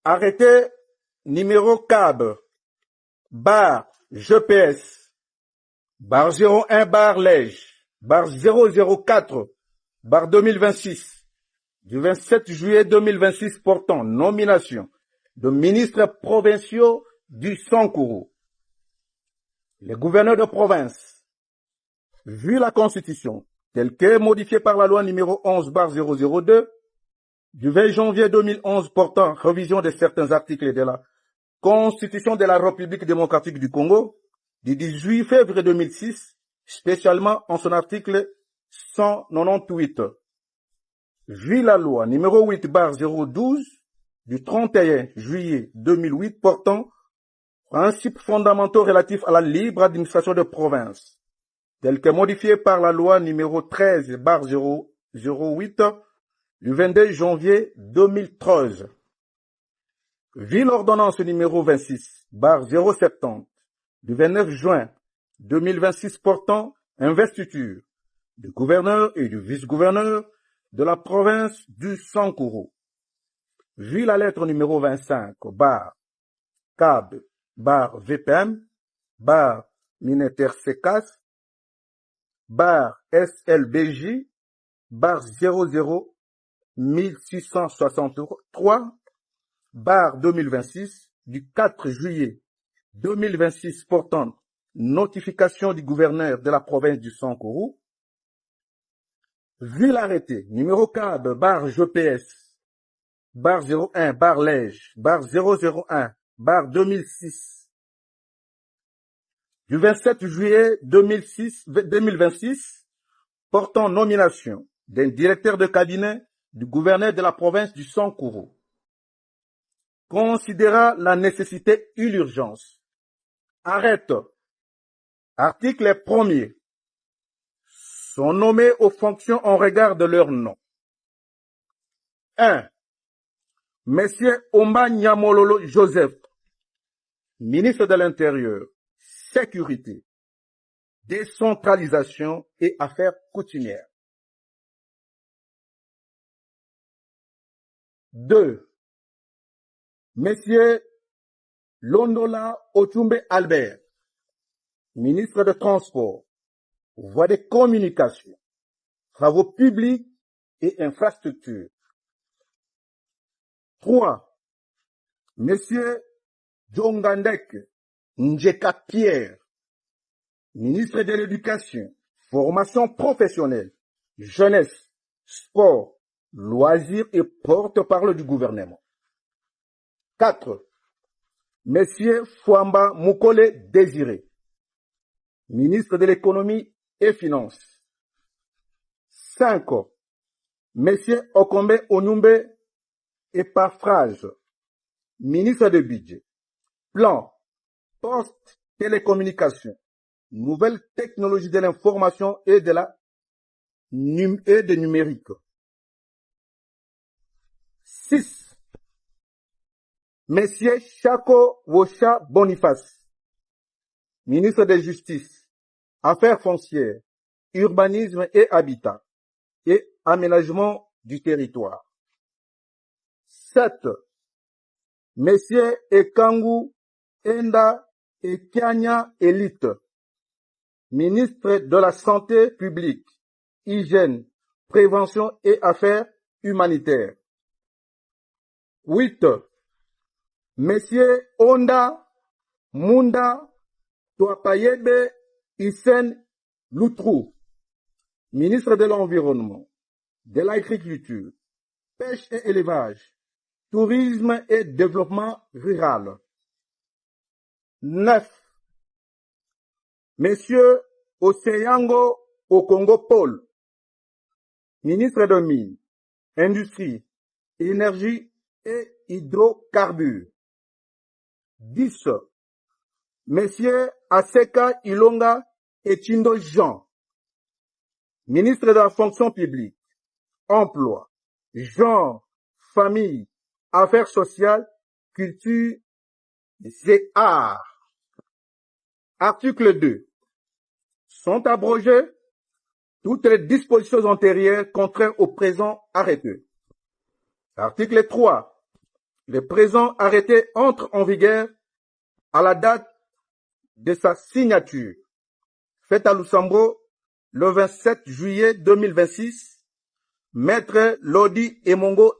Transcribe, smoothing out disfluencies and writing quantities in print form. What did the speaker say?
Arrêté numéro CAB, barre GPS, barre 01 barre LEJ, barre 004, barre 2026, du 27 juillet 2026 portant nomination de ministres provinciaux du Sankourou. Les gouverneurs de province, vu la Constitution, telle qu'est modifiée par la loi numéro 11 barre 002, du 20 janvier 2011 portant révision de certains articles de la Constitution de la République démocratique du Congo, du 18 février 2006, spécialement en son article 198. Vu la loi numéro 8 barre 012 du 31 juillet 2008 portant principes fondamentaux relatifs à la libre administration de province, tel que modifié par la loi numéro 13 barre 008 du 22 janvier 2013. Vu l'ordonnance numéro 26 barre 070 du 29 juin 2026 portant investiture du gouverneur et du vice-gouverneur de la province du Sankourou. Vu la lettre numéro 25 barre CAB barre VPM barre Mineter Secas barre SLBJ barre 00 1663 barre 2026 du 4 juillet 2026 portant notification du gouverneur de la province du Sankourou. Vu l'arrêté numéro CAB barre GPS barre 01 barre LEJ barre 001 barre 2006 du 27 juillet 2026 portant nomination d'un directeur de cabinet du gouverneur de la province du Sankourou, considéra la nécessité et l'urgence. Arrête. Article 1er. Sont nommés aux fonctions en regard de leur nom. 1. Monsieur Omba Nyamololo Joseph, ministre de l'Intérieur, Sécurité, Décentralisation et Affaires coutumières. 2. Monsieur Londola Otumbe Albert, ministre de Transport, Voies de communication, Travaux publics et infrastructures. 3. Monsieur Djongandek Njeka Pierre, ministre de l'Éducation, Formation professionnelle, Jeunesse, Sport, Loisirs et porte-parole du gouvernement. 4. Monsieur Fouamba Moukole Désiré, ministre de l'Économie et Finances. 5. Monsieur Okombe Onumbe Epaphrase, ministre de Budget, Plan, Poste, Télécommunications, Nouvelles technologies de l'information et de numérique. 6. Monsieur Chako Wosha Boniface, ministre de Justice, Affaires foncières, Urbanisme et Habitat, et Aménagement du territoire. 7. Monsieur Ekangu Enda Ekianya Elite, ministre de la Santé publique, Hygiène, Prévention et Affaires humanitaires. 8. Monsieur Onda Munda Toapayebe Isen Loutrou, ministre de l'Environnement, de l'Agriculture, Pêche et Élevage, Tourisme et Développement rural. 9. Monsieur Oseyango Okongo Paul, ministre de Mines, Industrie, Énergie et Hydrocarbures. 10. Monsieur Aseka Ilonga Echindo Jean, ministre de la Fonction publique, Emploi, Genre, Famille, Affaires sociales, Culture et Arts. Article 2. Sont abrogées toutes les dispositions antérieures contraires au présent arrêté. Article 3. Le présent arrêté entre en vigueur à la date de sa signature, faite à Lusambo le 27 juillet 2026. Maître Lodi Emongo